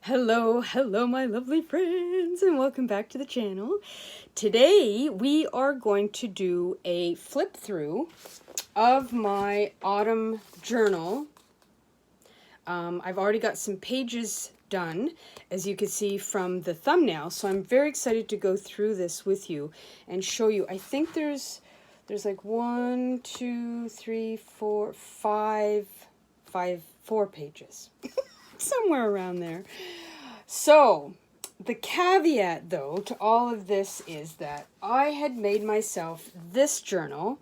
Hello, hello my lovely friends, and welcome back to the channel. Today we are going to do a flip through of my autumn journal. I've already got some pages done, as you can see from the thumbnail, so I'm very excited to go through this with you and show you. I think there's like 1, 2, 3, 4, 4 pages. Somewhere around there. So, the caveat, though, to all of this is that I had made myself this journal,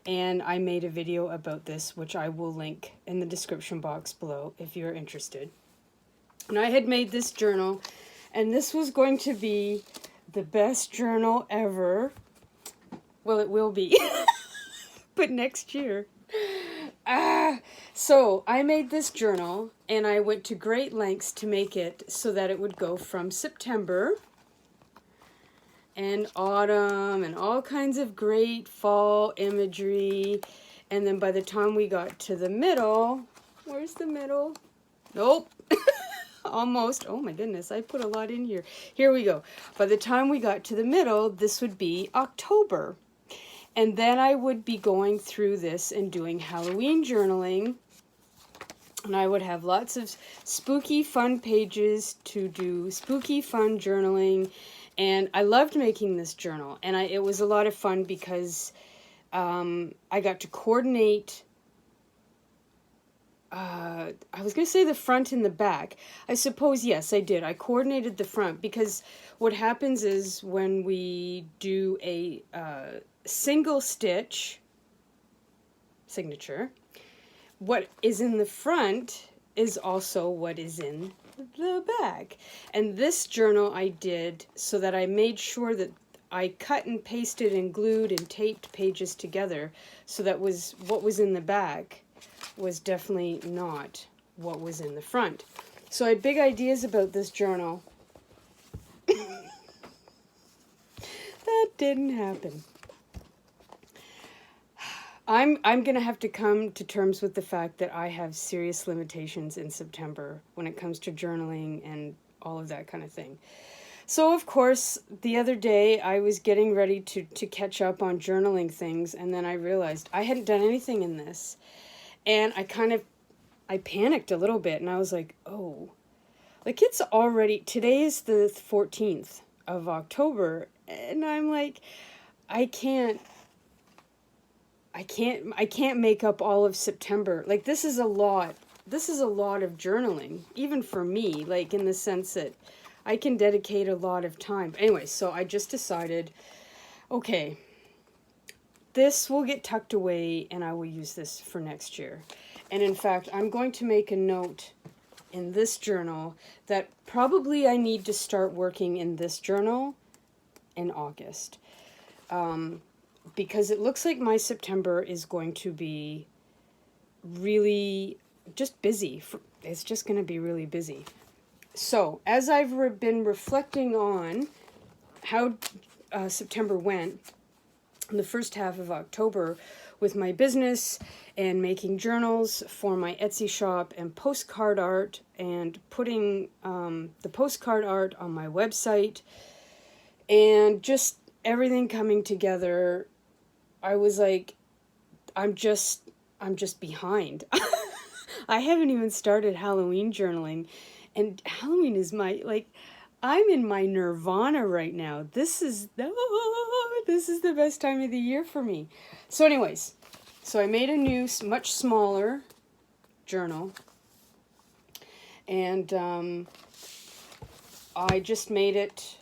and I made a video about this, which I will link in the description box below if you're interested. And I had made this journal, and this was going to be the best journal ever. Well, it will be, but next year. So I made this journal, and I went to great lengths to make it so that it would go from September and autumn and all kinds of great fall imagery. And then by the time we got to the middle, where's the middle? Nope. Almost. Oh my goodness, I put a lot in here. Here we go. By the time we got to the middle, this would be October. And then I would be going through this and doing Halloween journaling. And I would have lots of spooky fun pages to do spooky fun journaling. And I loved making this journal. And it was a lot of fun because I got to coordinate. I was going to say the front and the back. I suppose, yes, I did. I coordinated the front because what happens is when we do a single stitch signature, what is in the front is also what is in the back. And this journal I did so that I made sure that I cut and pasted and glued and taped pages together, so that was what was in the back was definitely not what was in the front. So I had big ideas about this journal. That didn't happen. I'm going to have to come to terms with the fact that I have serious limitations in September when it comes to journaling and all of that kind of thing. So, of course, the other day I was getting ready to catch up on journaling things, and then I realized I hadn't done anything in this. And I panicked a little bit, and I was like, oh, like it's already, today is the 14th of October, and I'm like, I can't make up all of September. Like, this is a lot of journaling, even for me, like in the sense that I can dedicate a lot of time. Anyway, so I just decided, okay, this will get tucked away and I will use this for next year. And in fact, I'm going to make a note in this journal that probably I need to start working in this journal in August. Because it looks like my September is going to be really just busy. It's just going to be really busy. So, as I've been reflecting on how September went, in the first half of October with my business and making journals for my Etsy shop and postcard art and putting the postcard art on my website and just everything coming together, I was like, I'm just behind. I haven't even started Halloween journaling, and Halloween is I'm in my nirvana right now. This is the best time of the year for me. So anyways, so I made a new, much smaller journal, and I just made it,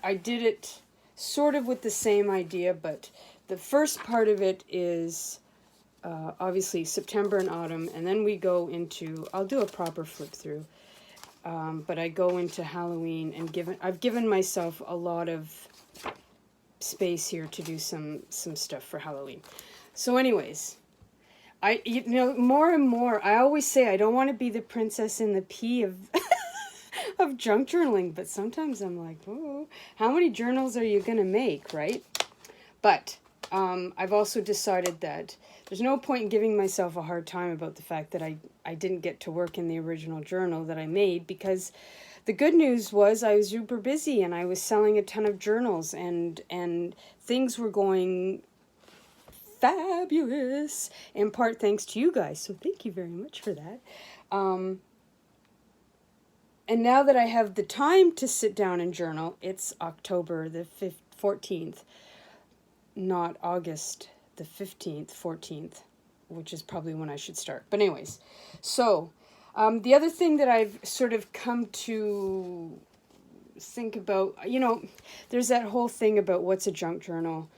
I did it sort of with the same idea, but the first part of it is obviously September and autumn, and then we go into, I'll do a proper flip through, but I go into Halloween, and I've given myself a lot of space here to do some stuff for Halloween. So anyways, more and more, I always say I don't want to be the princess in the pea of of junk journaling, but sometimes I'm like, oh, how many journals are you gonna make, right? But I've also decided that there's no point in giving myself a hard time about the fact that I didn't get to work in the original journal that I made, because the good news was I was super busy and I was selling a ton of journals, and things were going fabulous, in part thanks to you guys. So thank you very much for that. And now that I have the time to sit down and journal, it's October the 14th, not August the 15th, 14th, which is probably when I should start. But anyways, so the other thing that I've sort of come to think about, there's that whole thing about what's a junk journal.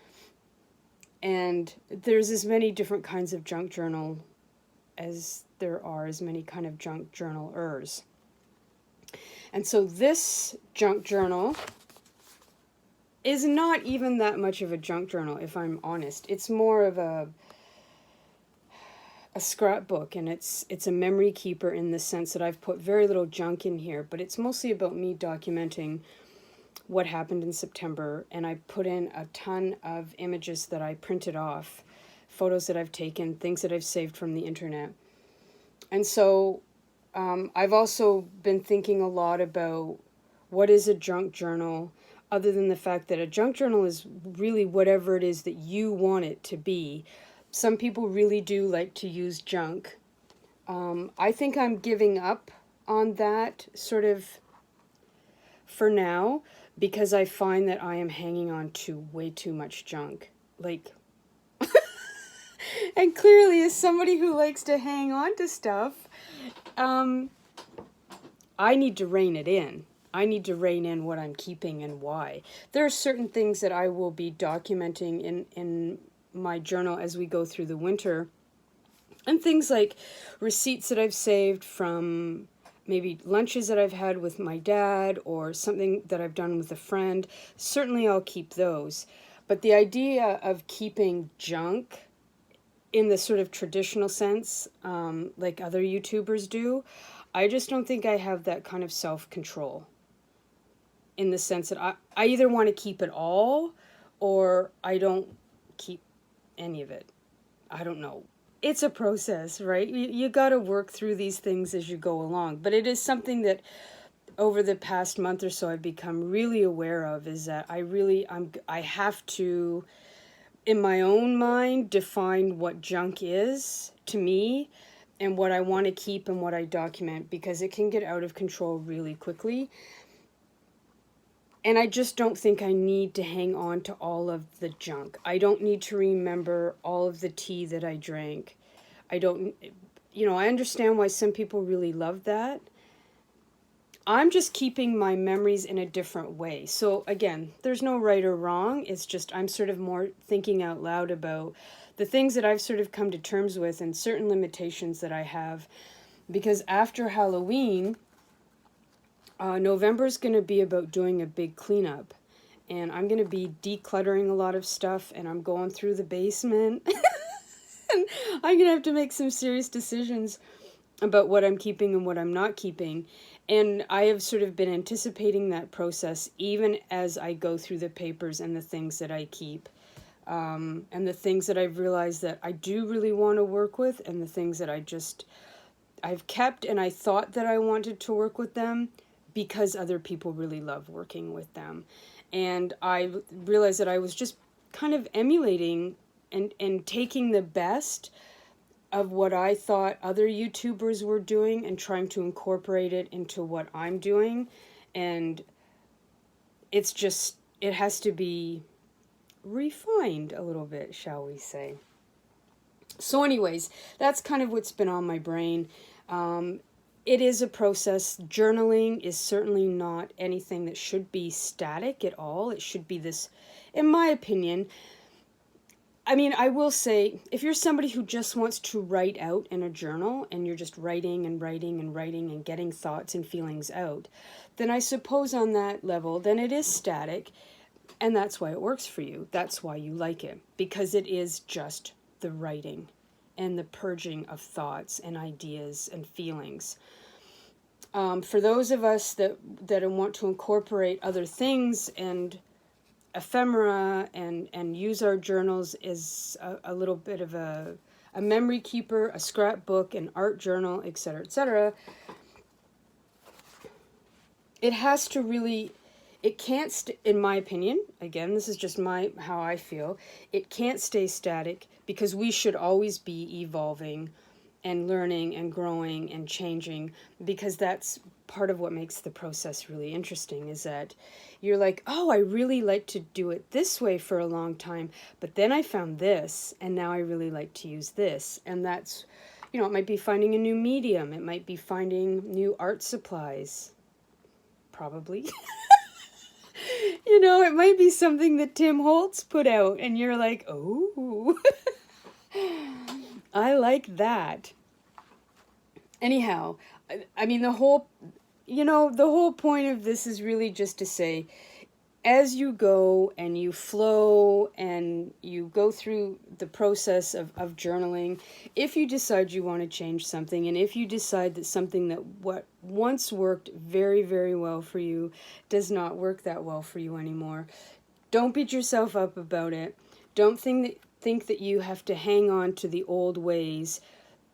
And there's as many different kinds of junk journal as there are as many kind of junk journalers. And so this junk journal is not even that much of a junk journal, if I'm honest. It's more of a scrapbook, and it's a memory keeper in the sense that I've put very little junk in here, but it's mostly about me documenting what happened in September, and I put in a ton of images that I printed off, photos that I've taken, things that I've saved from the internet. And so I've also been thinking a lot about what is a junk journal, other than the fact that a junk journal is really whatever it is that you want it to be. Some people really do like to use junk. I think I'm giving up on that sort of for now, because I find that I am hanging on to way too much junk. Like, and clearly as somebody who likes to hang on to stuff, I need to rein it in. I need to rein in what I'm keeping and why. There are certain things that I will be documenting in my journal as we go through the winter. And things like receipts that I've saved from maybe lunches that I've had with my dad, or something that I've done with a friend. Certainly I'll keep those. But the idea of keeping junk in the sort of traditional sense, like other YouTubers do, I just don't think I have that kind of self-control. In the sense that I either want to keep it all, or I don't keep any of it. I don't know. It's a process, right? You got to work through these things as you go along. But it is something that over the past month or so I've become really aware of, is that I have to, in my own mind, define what junk is to me and what I want to keep and what I document, because it can get out of control really quickly. And I just don't think I need to hang on to all of the junk. I don't need to remember all of the tea that I drank. I understand why some people really love that. I'm just keeping my memories in a different way. So again, there's no right or wrong. It's just I'm sort of more thinking out loud about the things that I've sort of come to terms with and certain limitations that I have. Because after Halloween, November is going to be about doing a big cleanup, and I'm going to be decluttering a lot of stuff, and I'm going through the basement, and I'm going to have to make some serious decisions about what I'm keeping and what I'm not keeping. And I have sort of been anticipating that process even as I go through the papers and the things that I keep, and the things that I've realized that I do really want to work with, and the things that I've kept and I thought that I wanted to work with them because other people really love working with them. And I realized that I was just kind of emulating and taking the best of what I thought other YouTubers were doing and trying to incorporate it into what I'm doing. And it has to be refined a little bit, shall we say. So anyways, that's kind of what's been on my brain. It is a process. Journaling is certainly not anything that should be static at all. It should be this, in my opinion. I mean, I will say, if you're somebody who just wants to write out in a journal, and you're just writing and writing and writing and getting thoughts and feelings out, then I suppose on that level, then it is static, and that's why it works for you. That's why you like it, because it is just the writing and the purging of thoughts and ideas and feelings. For those of us that want to incorporate other things and ephemera and use our journals as a little bit of a a memory keeper, a scrapbook, an art journal, etc., etc., it has to really, it can't, in my opinion, again, this is just how I feel, it can't stay static because we should always be evolving and learning and growing and changing, because that's part of what makes the process really interesting, is that you're like, oh, I really like to do it this way for a long time, but then I found this, and now I really like to use this. And that's, it might be finding a new medium, it might be finding new art supplies, probably. It might be something that Tim Holtz put out, and you're like, oh, I like that. Anyhow, I mean, the whole point of this is really just to say, as you go and you flow and you go through the process of journaling, if you decide you want to change something, and if you decide that something that what once worked very, very well for you does not work that well for you anymore, don't beat yourself up about it. Don't think that you have to hang on to the old ways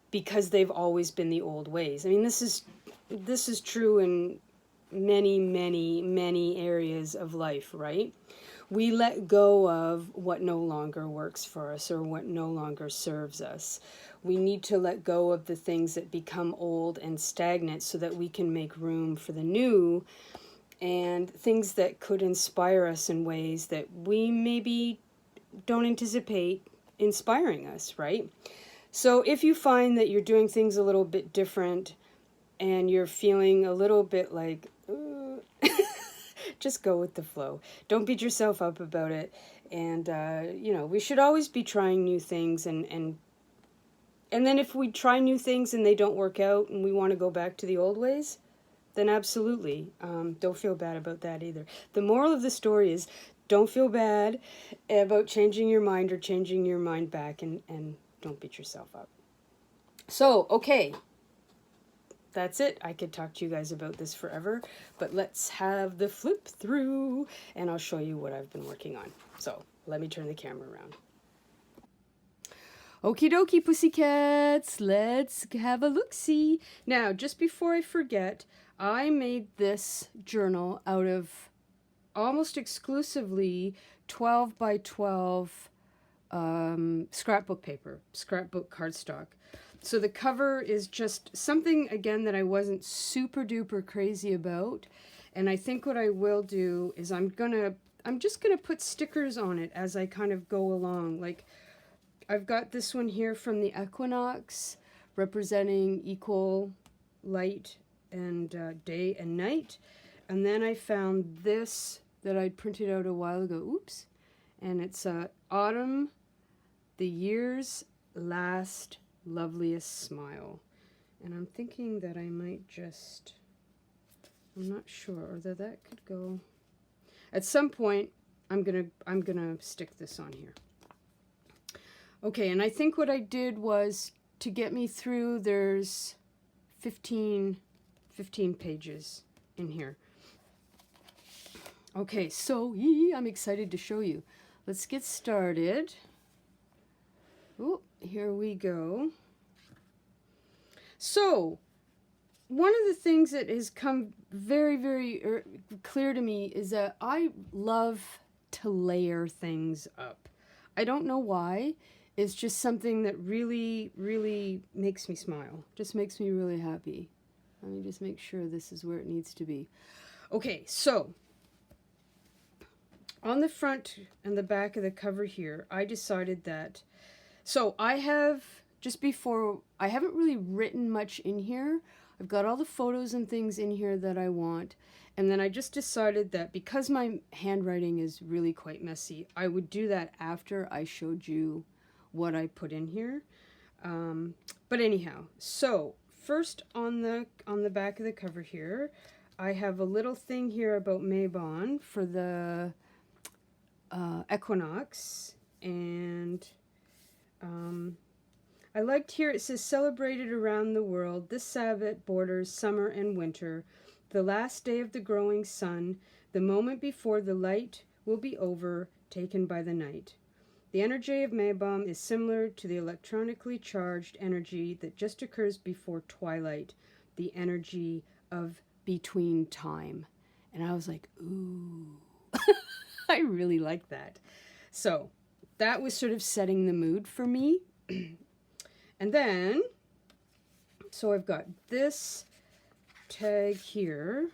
because they've always been the old ways. I mean, this is true in many, many, many areas of life, right? We let go of what no longer works for us or what no longer serves us. We need to let go of the things that become old and stagnant so that we can make room for the new and things that could inspire us in ways that we maybe don't anticipate inspiring us, right? So if you find that you're doing things a little bit different and you're feeling a little bit like, just go with the flow. Don't beat yourself up about it. And, we should always be trying new things. And then if we try new things and they don't work out and we want to go back to the old ways, then absolutely. Don't feel bad about that either. The moral of the story is, don't feel bad about changing your mind or changing your mind back, and don't beat yourself up. So, okay. That's it. I could talk to you guys about this forever, but let's have the flip through and I'll show you what I've been working on. So let me turn the camera around. Okie dokie, pussycats, let's have a look-see. Now, just before I forget, I made this journal out of almost exclusively 12 by 12 scrapbook paper, scrapbook cardstock. So the cover is just something, again, that I wasn't super duper crazy about. And I think what I will do is I'm just gonna put stickers on it as I kind of go along. Like, I've got this one here from the equinox, representing equal light and day and night. And then I found this that I'd printed out a while ago. Oops. And it's Autumn, the year's last loveliest smile. And I'm thinking that I might just, I'm not sure, or that could go. At some point, I'm gonna stick this on here. Okay, and I think what I did was, to get me through, there's 15 pages in here. Okay, so I'm excited to show you. Let's get started. Oh, here we go. So, one of the things that has come very, very clear to me is that I love to layer things up. I don't know why. It's just something that really, really makes me smile. Just makes me really happy. Let me just make sure this is where it needs to be. Okay, so on the front and the back of the cover here, I decided that, so I have, just before, I haven't really written much in here. I've got all the photos and things in here that I want. And then I just decided that because my handwriting is really quite messy, I would do that after I showed you what I put in here. But anyhow, so first on the back of the cover here, I have a little thing here about Mabon for the equinox, and I liked here, it says, celebrated around the world, this Sabbath borders summer and winter, the last day of the growing sun, the moment before the light will be overtaken by the night. The energy of Mabom is similar to the electronically charged energy that just occurs before twilight, the energy of between time. And I was like, ooh, I really like that. So that was sort of setting the mood for me. And then, so I've got this tag here.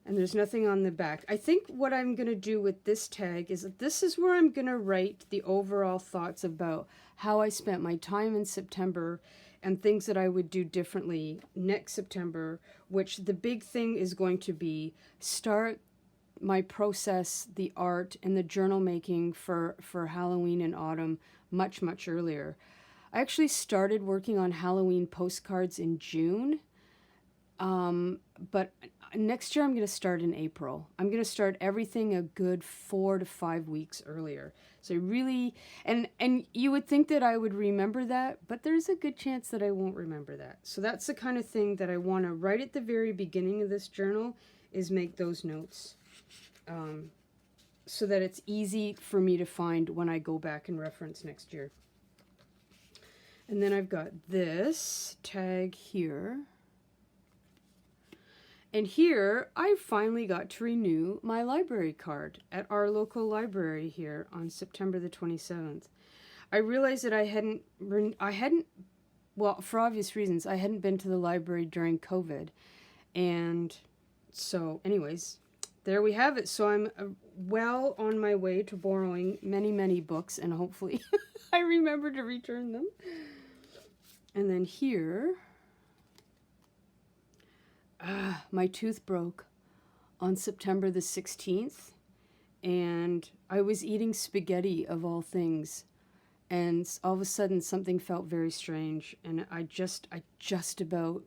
And there's nothing on the back. I think what I'm going to do with this tag is that this is where I'm going to write the overall thoughts about how I spent my time in September and things that I would do differently next September, which the big thing is going to be start my process, the art, and the journal making for Halloween and autumn much, much earlier. I actually started working on Halloween postcards in June. But next year I'm going to start in April. I'm going to start everything a good 4 to 5 weeks earlier. So really, and you would think that I would remember that, but there's a good chance that I won't remember that. So that's the kind of thing that I want to right at the very beginning of this journal is make those notes. So that it's easy for me to find when I go back and reference next year. And then I've got this tag here. And here, I finally got to renew my library card at our local library here on September the 27th. I realized that I hadn't, well, for obvious reasons, I hadn't been to the library during COVID. And so, anyways, there we have it. So I'm well on my way to borrowing many, many books, and hopefully I remember to return them. And then here... my tooth broke on September the 16th, and I was eating spaghetti of all things, and all of a sudden something felt very strange, and I just about,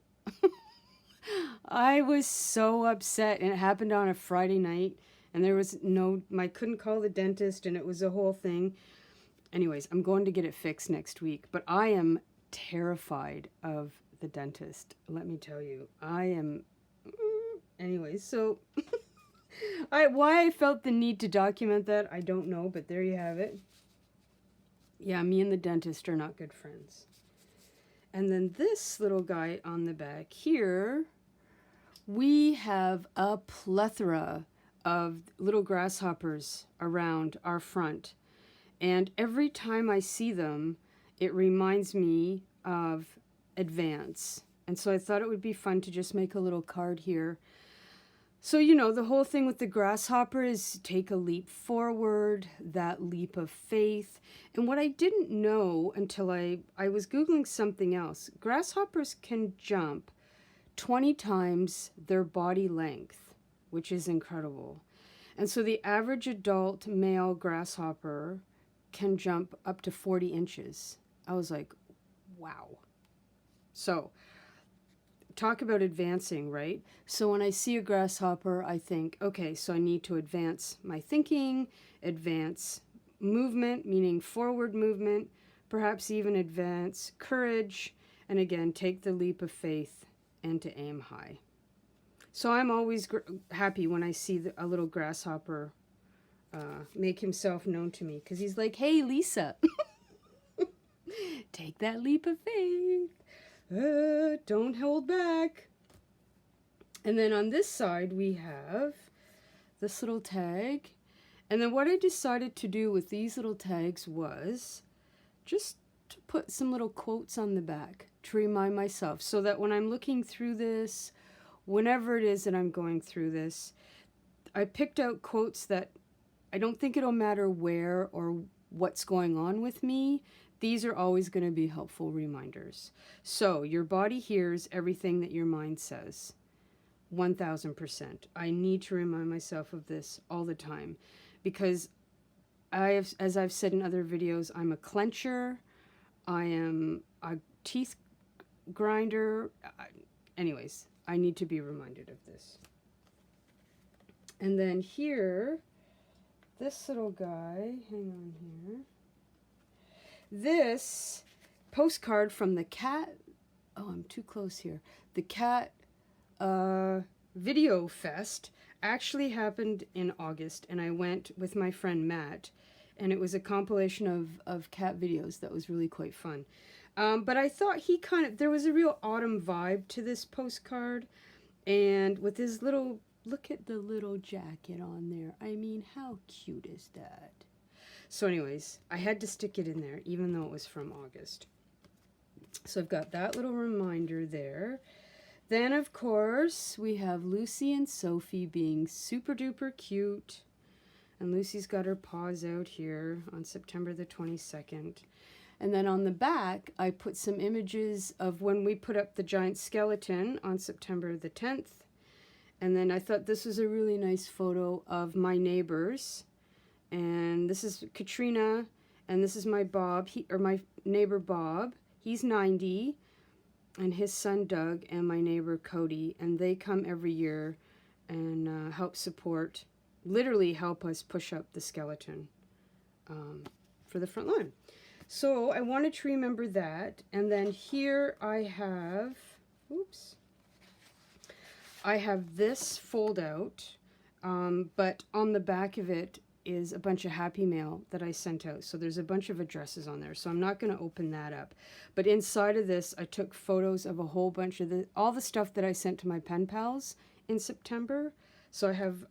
I was so upset, and it happened on a Friday night, and there was I couldn't call the dentist, and it was a whole thing. Anyways, I'm going to get it fixed next week, but I am terrified of the dentist, let me tell you. I am... Anyways, so... why I felt the need to document that, I don't know, but there you have it. Yeah, me and the dentist are not good friends. And then this little guy on the back here, we have a plethora of little grasshoppers around our front. And every time I see them, it reminds me of Advance. And so I thought it would be fun to just make a little card here. So, you know, the whole thing with the grasshopper is take a leap forward, that leap of faith. And what I didn't know until I was Googling something else, grasshoppers can jump 20 times their body length, which is incredible. And so the average adult male grasshopper can jump up to 40 inches. I was like, wow. So, talk about advancing, right? So when I see a grasshopper, I think, okay, so I need to advance my thinking, advance movement, meaning forward movement, perhaps even advance courage, and again, take the leap of faith and to aim high. So I'm always happy when I see a little grasshopper make himself known to me, because he's like, hey, Lisa, take that leap of faith. Don't hold back. And then on this side we have this little tag. And then what I decided to do with these little tags was just to put some little quotes on the back to remind myself, so that when I'm looking through this, whenever it is that I'm going through this, I picked out quotes that I don't think it'll matter where or what's going on with me. These are always going to be helpful reminders. So your body hears everything that your mind says. 1000%. I need to remind myself of this all the time, because as I've said in other videos, I'm a clencher. I am a teeth grinder. Anyways, I need to be reminded of this. And then here, this little guy, hang on here. This postcard from the cat, oh, I'm too close here. The cat video fest actually happened in August, and I went with my friend Matt, and it was a compilation of cat videos that was really quite fun. But I thought there was a real autumn vibe to this postcard, and with his little, look at the little jacket on there. I mean, how cute is that? So anyways, I had to stick it in there, even though it was from August. So I've got that little reminder there. Then, of course, we have Lucy and Sophie being super duper cute. And Lucy's got her paws out here on September the 22nd. And then on the back, I put some images of when we put up the giant skeleton on September the 10th. And then I thought this was a really nice photo of my neighbors. And this is Katrina, and this is my Bob, my neighbor Bob. He's 90. And his son Doug and my neighbor Cody, and they come every year and help support, literally help us push up the skeleton for the front lawn. So I wanted to remember that. And then here I have, I have this fold out, but on the back of it is a bunch of Happy Mail that I sent out. So there's a bunch of addresses on there. So I'm not going to open that up. But inside of this, I took photos of a whole bunch of all the stuff that I sent to my pen pals in September. So I have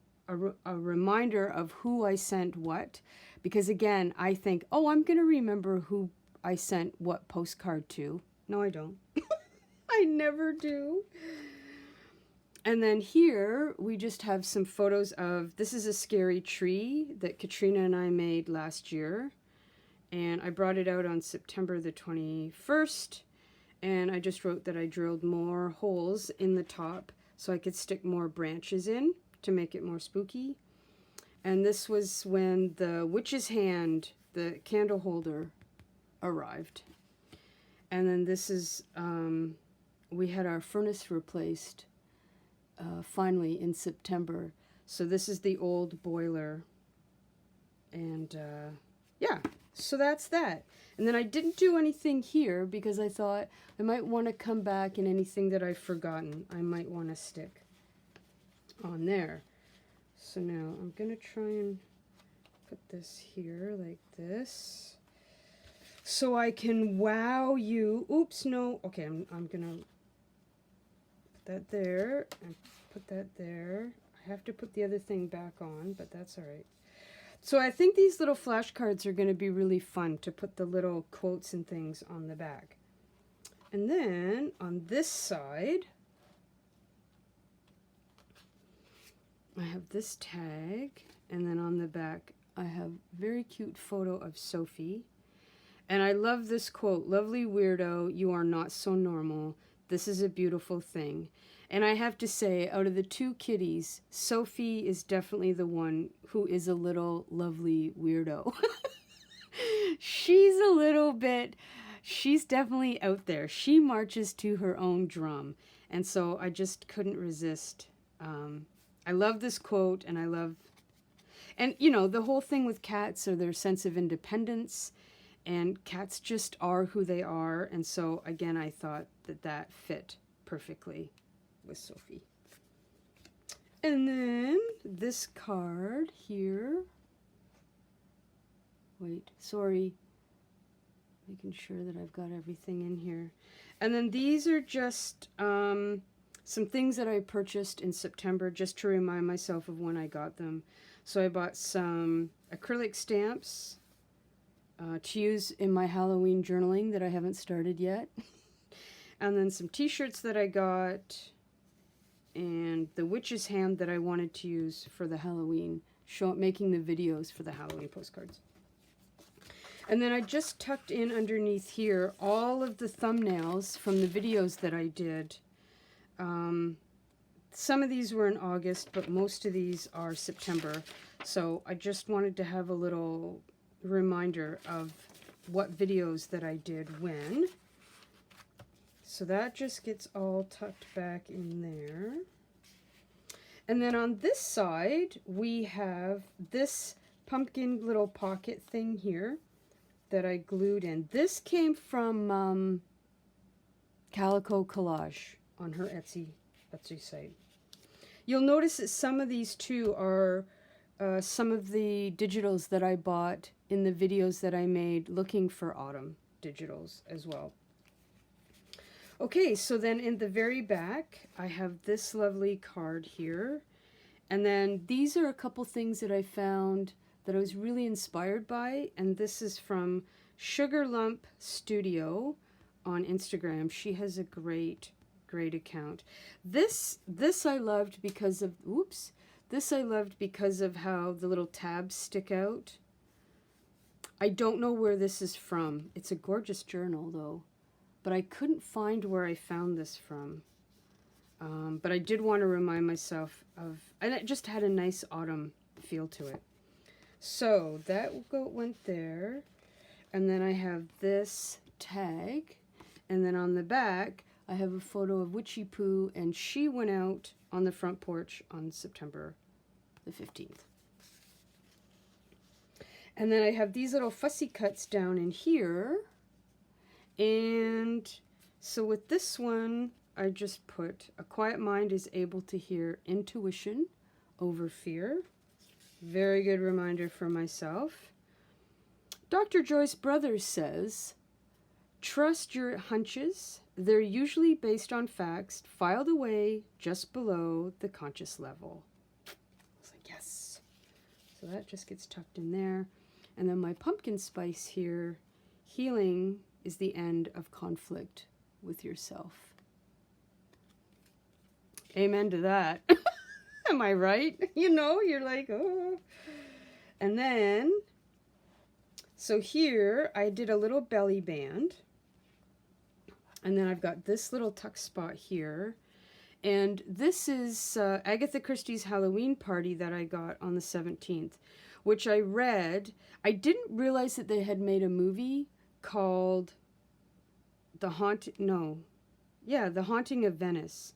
a reminder of who I sent what. Because again, I think, oh, I'm going to remember who I sent what postcard to. No, I don't. I never do. And then here we just have some photos of, this is a scary tree that Katrina and I made last year. And I brought it out on September the 21st. And I just wrote that I drilled more holes in the top so I could stick more branches in to make it more spooky. And this was when the witch's hand, the candle holder, arrived. And then this is, we had our furnace replaced finally in September. So this is the old boiler. And yeah, so that's that. And then I didn't do anything here because I thought I might want to come back, and anything that I've forgotten I might want to stick on there. So now I'm going to try and put this here like this so I can wow you. Oops, no. Okay, I'm going to that there and put that there. I have to put the other thing back on, but that's all right. So I think these little flashcards are going to be really fun to put the little quotes and things on the back. And then on this side, I have this tag, and then on the back I have a very cute photo of Sophie. And I love this quote, "Lovely weirdo, you are not so normal. This is a beautiful thing." And I have to say, out of the two kitties, Sophie is definitely the one who is a little lovely weirdo. She's a little bit, she's definitely out there. She marches to her own drum. And so I just couldn't resist. I love this quote, and I love, and you know, the whole thing with cats are their sense of independence. And cats just are who they are. And so, again, I thought that that fit perfectly with Sophie. And then this card here. Wait, sorry. Making sure that I've got everything in here. And then these are just some things that I purchased in September just to remind myself of when I got them. So I bought some acrylic stamps to use in my Halloween journaling that I haven't started yet. And then some t-shirts that I got, and the witch's hand that I wanted to use for the Halloween, making the videos for the Halloween postcards. And then I just tucked in underneath here all of the thumbnails from the videos that I did. Some of these were in August, but most of these are September. So I just wanted to have a little reminder of what videos that I did when. So that just gets all tucked back in there. And then on this side, we have this pumpkin little pocket thing here that I glued in. This came from Calico Collage on her Etsy site. You'll notice that some of these too are some of the digitals that I bought in the videos that I made looking for autumn digitals as well. Okay, so then in the very back, I have this lovely card here. And then these are a couple things that I found that I was really inspired by. And this is from Sugar Lump Studio on Instagram. She has a great account. This I loved because of, oops, this I loved because of how the little tabs stick out. I don't know where this is from. It's a gorgeous journal though, but I couldn't find where I found this from. But I did want to remind myself of, and it just had a nice autumn feel to it. So that went there. And then I have this tag. And then on the back, I have a photo of Witchy Poo, and she went out on the front porch on September the 15th. And then I have these little fussy cuts down in here. And so with this one, I just put, a quiet mind is able to hear intuition over fear. Very good reminder for myself. Dr. Joyce Brothers says, trust your hunches. They're usually based on facts filed away just below the conscious level. I was like, yes. So that just gets tucked in there. And then my pumpkin spice here, healing is the end of conflict with yourself. Amen to that. Am I right? You know, you're like, oh. And then, so here I did a little belly band. And then I've got this little tuck spot here. And this is Agatha Christie's Halloween party that I got on the 17th, which I read. I didn't realize that they had made a movie called The Haunting of Venice.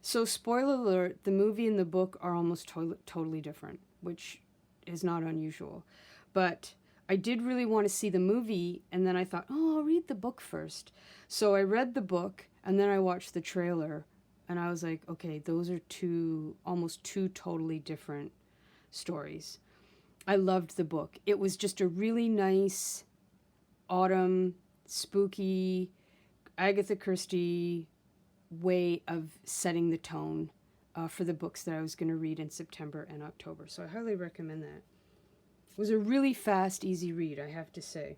So spoiler alert, the movie and the book are almost totally different, which is not unusual. But I did really want to see the movie, and then I thought, oh, I'll read the book first. So I read the book, and then I watched the trailer, and I was like, okay, those are almost two totally different stories. I loved the book. It was just a really nice autumn, spooky, Agatha Christie way of setting the tone for the books that I was going to read in September and October. So I highly recommend that. It was a really fast, easy read, I have to say.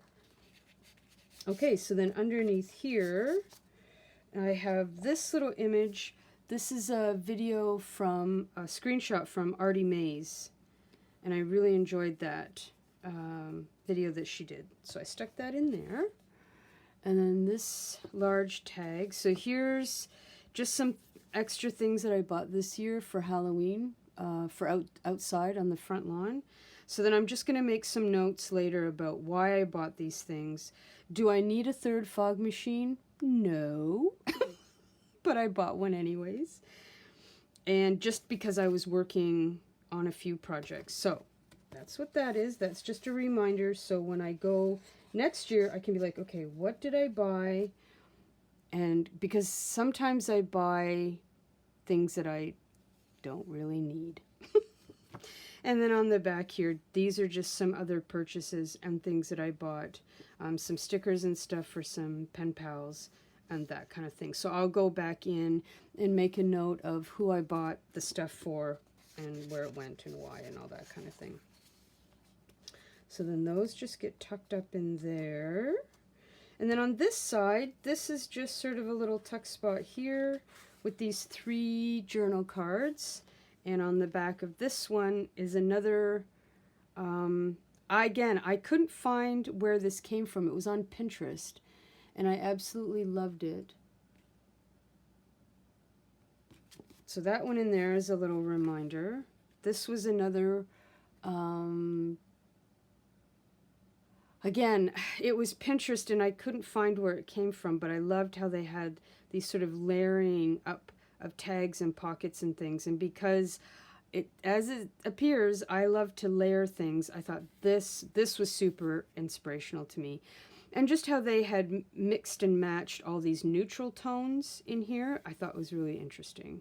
Okay, so then underneath here, I have this little image. This is a video from, a screenshot from Artie Mays. And I really enjoyed that video that she did. So I stuck that in there. And then this large tag. So here's just some extra things that I bought this year for Halloween, for outside on the front lawn. So then I'm just going to make some notes later about why I bought these things. Do I need a third fog machine? No. But I bought one anyways. And just because I was working on a few projects. So that's what that is. That's just a reminder. So when I go next year, I can be like, okay, what did I buy? And because sometimes I buy things that I don't really need. And then on the back here, these are just some other purchases and things that I bought. Some stickers and stuff for some pen pals and that kind of thing. So I'll go back in and make a note of who I bought the stuff for and where it went and why and all that kind of thing. So then those just get tucked up in there. And then on this side, this is just sort of a little tuck spot here with these 3 journal cards. And on the back of this one is another, again, I couldn't find where this came from. It was on Pinterest, and I absolutely loved it. So that one in there is a little reminder. This was another, again, it was Pinterest, and I couldn't find where it came from, but I loved how they had these sort of layering up of tags and pockets and things. And because as it appears, I love to layer things, I thought this was super inspirational to me. And just how they had mixed and matched all these neutral tones in here, I thought was really interesting.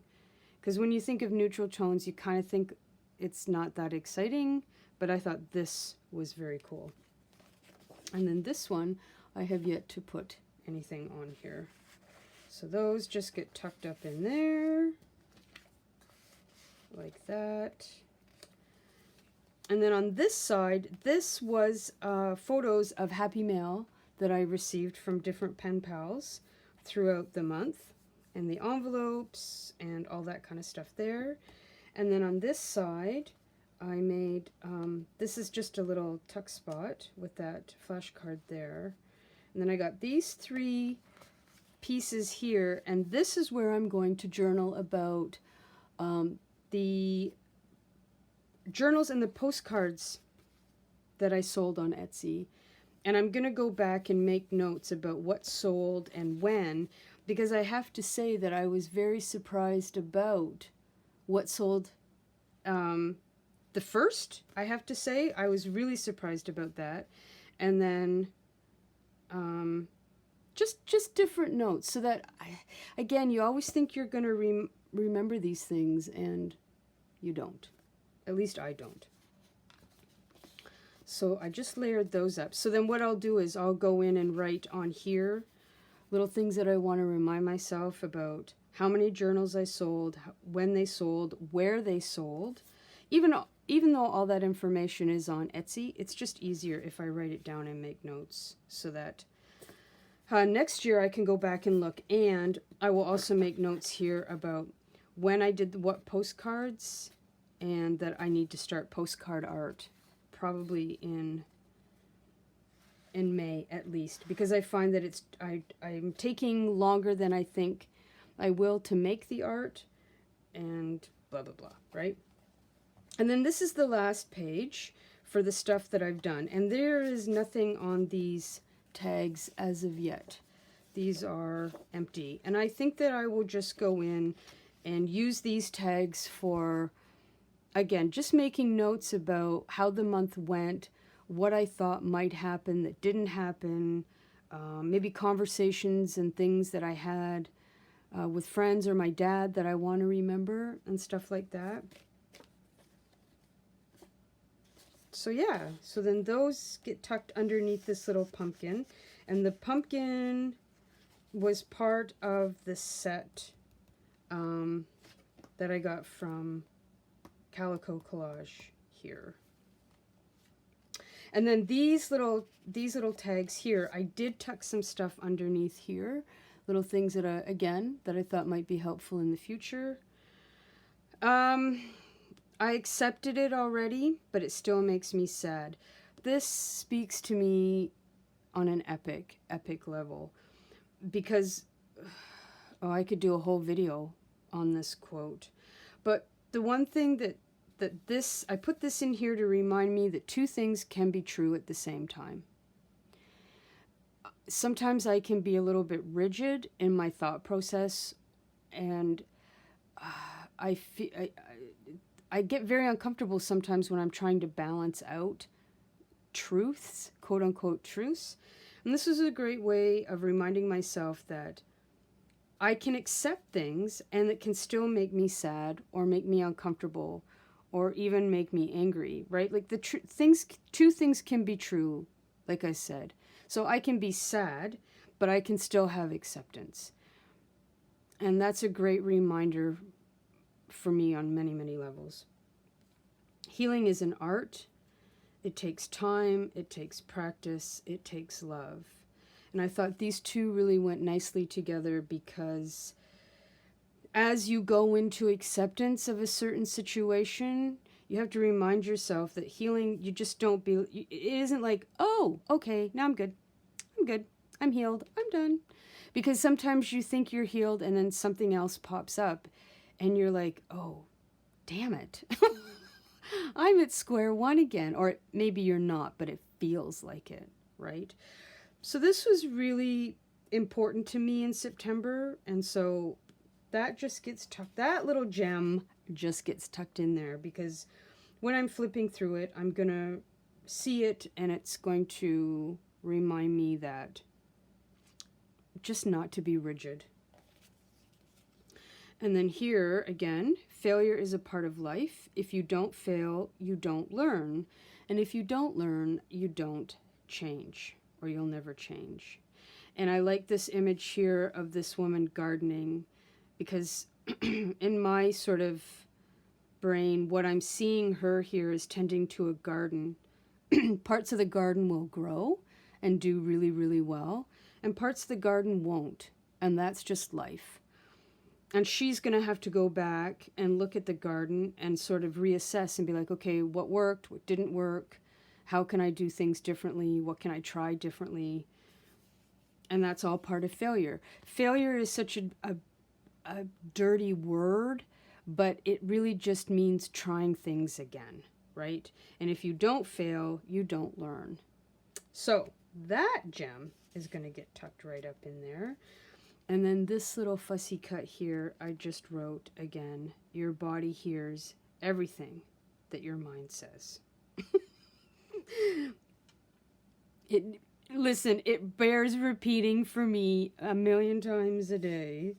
Because when you think of neutral tones, you kind of think it's not that exciting, but I thought this was very cool. And then this one, I have yet to put anything on here. So those just get tucked up in there, like that. And then on this side, this was photos of Happy Mail that I received from different pen pals throughout the month, and the envelopes and all that kind of stuff there. And then on this side, I made, this is just a little tuck spot with that flash card there. And then I got these 3 pieces here, and this is where I'm going to journal about the journals and the postcards that I sold on Etsy. And I'm going to go back and make notes about what sold and when, because I have to say that I was very surprised about what sold. The first, I have to say, I was really surprised about that. And then just different notes, so that, again, you always think you're going to remember these things, and you don't. At least I don't. So I just layered those up. So then what I'll do is I'll go in and write on here little things that I want to remind myself about: how many journals I sold, when they sold, where they sold. Even though all that information is on Etsy, it's just easier if I write it down and make notes, so that next year I can go back and look. And I will also make notes here about when I did what postcards, and that I need to start postcard art probably in May at least, because I find that I'm taking longer than I think I will to make the art, and blah blah blah, right? And then this is the last page for the stuff that I've done, and there is nothing on these tags as of yet. These are empty, and I think that I will just go in and use these tags for, again, just making notes about how the month went, what I thought might happen that didn't happen, maybe conversations and things that I had with friends or my dad that I want to remember, and stuff like that. So yeah, so then those get tucked underneath this little pumpkin, and the pumpkin was part of the set that I got from Calico Collage here. And then these little tags here, I did tuck some stuff underneath here, little things that I thought might be helpful in the future. I accepted it already, but it still makes me sad. This speaks to me on an epic level, because I could do a whole video on this quote. But the one thing that I put this in here to remind me that 2 things can be true at the same time. Sometimes I can be a little bit rigid in my thought process, and I get very uncomfortable sometimes when I'm trying to balance out truths, quote unquote truths. And this is a great way of reminding myself that I can accept things, and it can still make me sad or make me uncomfortable or even make me angry, right? Like the 2 things can be true, like I said. So I can be sad, but I can still have acceptance. And that's a great reminder for me on many, many levels. Healing is an art. It takes time, it takes practice, it takes love. And I thought these 2 really went nicely together, because as you go into acceptance of a certain situation, you have to remind yourself that healing, you just don't be, it isn't like, oh, okay, now I'm good, I'm healed, I'm done. Because sometimes you think you're healed, and then something else pops up, and you're like, oh, damn it. I'm at square one again. Or maybe you're not, but it feels like it, right? So this was really important to me in September, and so that just gets tucked, that little gem just gets tucked in there, because when I'm flipping through it, I'm going to see it, and it's going to remind me that just not to be rigid. And then here again, failure is a part of life. If you don't fail, you don't learn. And if you don't learn, you don't change, or you'll never change. And I like this image here of this woman gardening, because in my sort of brain, what I'm seeing her here is tending to a garden. Parts of the garden will grow and do really, really well, and parts of the garden won't. And that's just life. And she's going to have to go back and look at the garden and sort of reassess and be like, okay, what worked, what didn't work, how can I do things differently, what can I try differently? And that's all part of failure. Failure is such a dirty word, but it really just means trying things again, right? And if you don't fail, you don't learn. So that gem is going to get tucked right up in there. And then this little fussy cut here, I just wrote again, your body hears everything that your mind says. Listen, it bears repeating for me 1,000,000 times a day.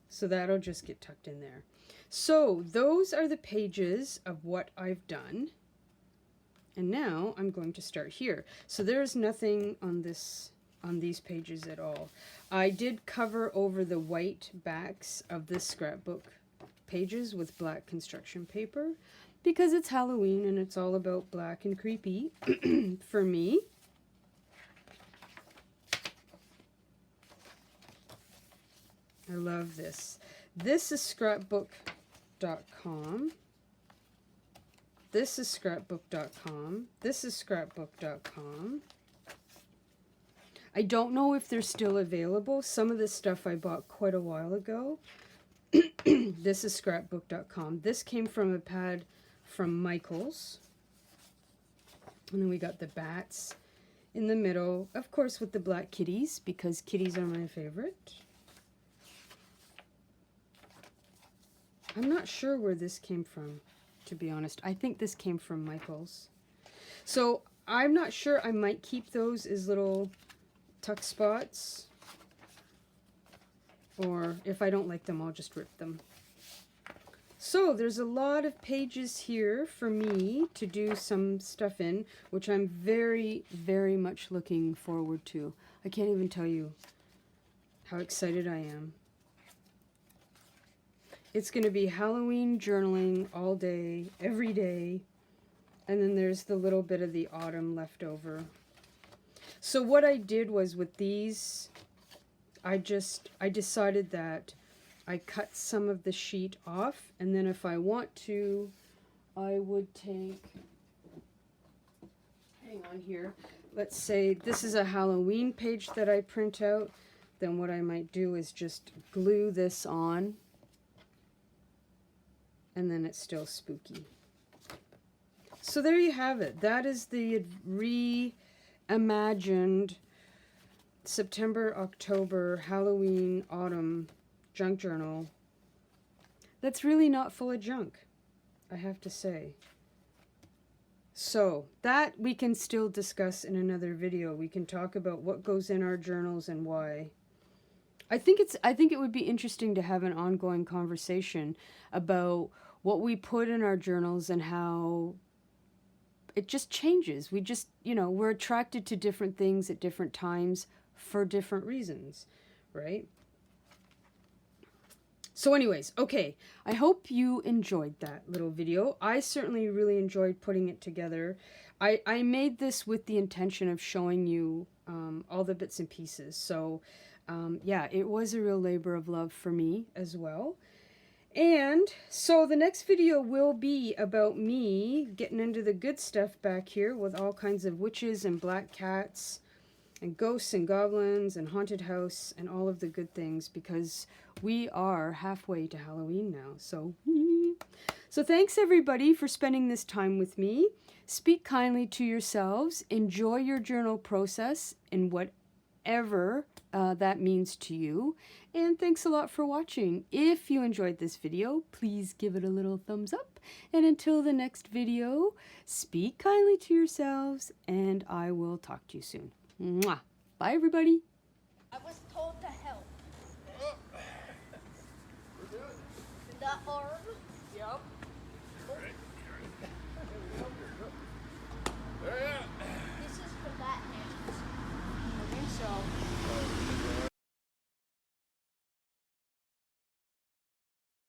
So that'll just get tucked in there. So those are the pages of what I've done. And now I'm going to start here. So there's nothing on these pages at all. I did cover over the white backs of this scrapbook pages with black construction paper because it's Halloween and it's all about black and creepy for me. I love this. This is scrapbook.com. This is scrapbook.com. This is scrapbook.com. I don't know if they're still available. Some of this stuff I bought quite a while ago. This is scrapbook.com. This came from a pad from Michael's. And then we got the bats in the middle. Of course with the black kitties, because kitties are my favorite. I'm not sure where this came from, to be honest. I think this came from Michael's. So I'm not sure. I might keep those as little tuck spots, or if I don't like them, I'll just rip them. So there's a lot of pages here for me to do some stuff in, which I'm very, very much looking forward to. I can't even tell you how excited I am. It's going to be Halloween journaling all day, every day, and then there's the little bit of the autumn left over. So what I did was with these, I decided that I cut some of the sheet off, and then if I want to, I would take, hang on here, let's say this is a Halloween page that I print out, then what I might do is just glue this on, and then it's still spooky. So there you have it. That is the reimagined September, October, Halloween, autumn junk journal. That's really not full of junk, I have to say. So that we can still discuss in another video. We can talk about what goes in our journals and why. I think it would be interesting to have an ongoing conversation about what we put in our journals and how it just changes. We just, we're attracted to different things at different times for different reasons, right? So anyways, okay, I hope you enjoyed that little video. I certainly really enjoyed putting it together. I made this with the intention of showing you all the bits and pieces. So yeah, it was a real labor of love for me as well. And so the next video will be about me getting into the good stuff back here with all kinds of witches and black cats and ghosts and goblins and haunted house and all of the good things, because we are halfway to Halloween now. So thanks everybody for spending this time with me. Speak kindly to yourselves. Enjoy your journal process in whatever that means to you. And thanks a lot for watching. If you enjoyed this video, please give it a little thumbs up. And until the next video, speak kindly to yourselves, and I will talk to you soon. Mwah. Bye, everybody. I was told to help. We're good. that arm. Yep. Right. There you go. This is for that hand. I think so.